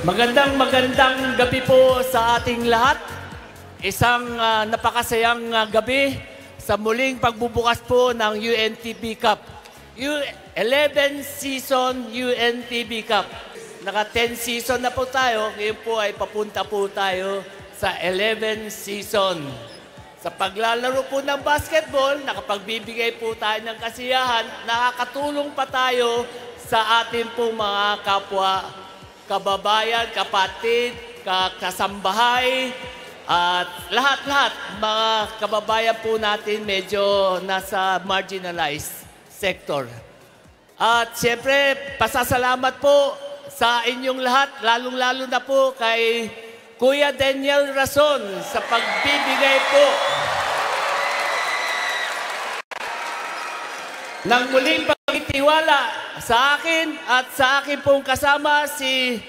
Magandang gabi po sa ating lahat. Isang napakasayang gabi sa muling pagbubukas po ng UNTB Cup. 11 season UNTB Cup. Naka 10 season na po tayo. Ngayon po ay papunta po tayo sa 11 season. Sa paglalaro po ng basketball, nakapagbibigay po tayo ng kasiyahan, nakakatulong pa tayo sa ating pong mga kapwa, kababayan, kapatid, kasambahay, at lahat-lahat mga kababayan po natin medyo nasa marginalized sector. At siyempre, pasasalamat po sa inyong lahat, lalong-lalo na po kay Kuya Daniel Rason sa pagbibigay po ng muling pagtitiwala sa akin at sa akin pong kasama si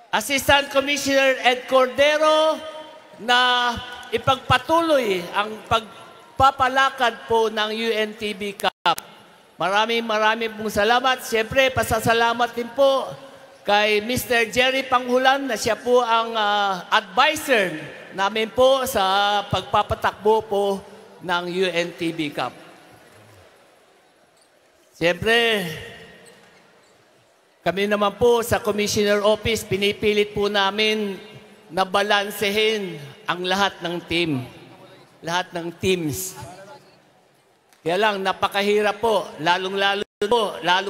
Assistant Commissioner Ed Cordero na ipagpatuloy ang pagpapalakad po ng UNTB Cup. Maraming pong salamat. Siyempre, pasasalamat din po kay Mr. Jerry Panghulan na siya po ang advisor namin po sa pagpapatakbo po ng UNTB Cup. Siyempre, kami naman po sa Commissioner Office, pinipilit po namin na balansehin ang lahat ng team. Lahat ng teams. Kaya lang, napakahirap po. Lalo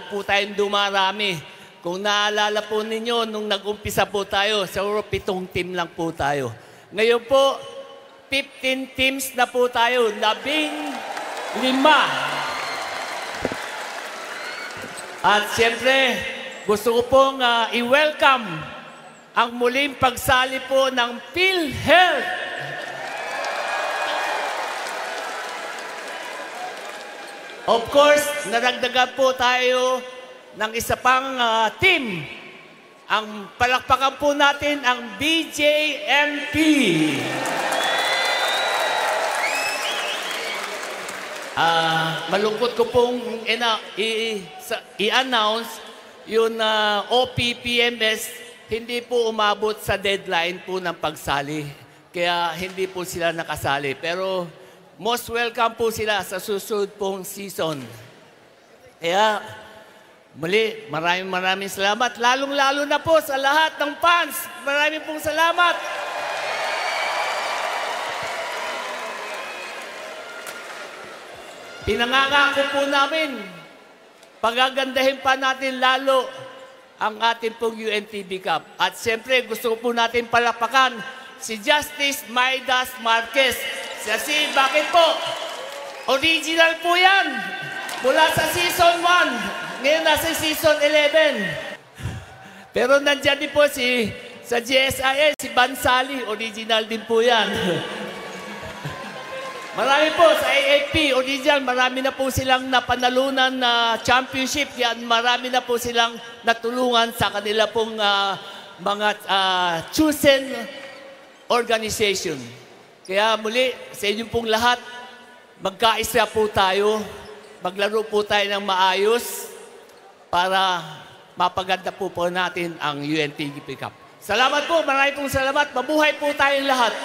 po tayong dumarami. Kung naalala po ninyo, nung nag-umpisa po tayo, siguro 7 team lang po tayo. Ngayon po, 15 teams na po tayo. 15. At siyempre, gusto ko pong i-welcome ang muling pagsali po ng PhilHealth. Of course, naragdagan po tayo ng isa pang team. Ang palakpakan po natin ang BJMP. Malungkot ko pong i-announce yung OPPMS hindi po umabot sa deadline po ng pagsali. Kaya hindi po sila nakasali. Pero most welcome po sila sa susunod pong season. Kaya muli, maraming salamat. Lalong-lalo na po sa lahat ng fans. Maraming pong salamat. Pinangangako po namin, pagagandahin pa natin lalo ang ating pong UNTB Cup. At siyempre, gusto po natin palapakan si Justice Maidas Marquez. Kasi bakit po? Original po yan. Mula sa Season 1. Ngayon nasa Season 11. Pero nandyan din po sa GSIS, si Bansali. Original din po yan. Marami po sa AFP, original, marami na po silang napanalunan na championship. Yan, marami na po silang natulungan sa kanila pong mga chosen organization. Kaya muli, sa inyong pong lahat, magkaisa po tayo, maglaro po tayo ng maayos para mapaganda po natin ang UNTB Cup. Salamat po, marami pong salamat. Mabuhay po tayong lahat.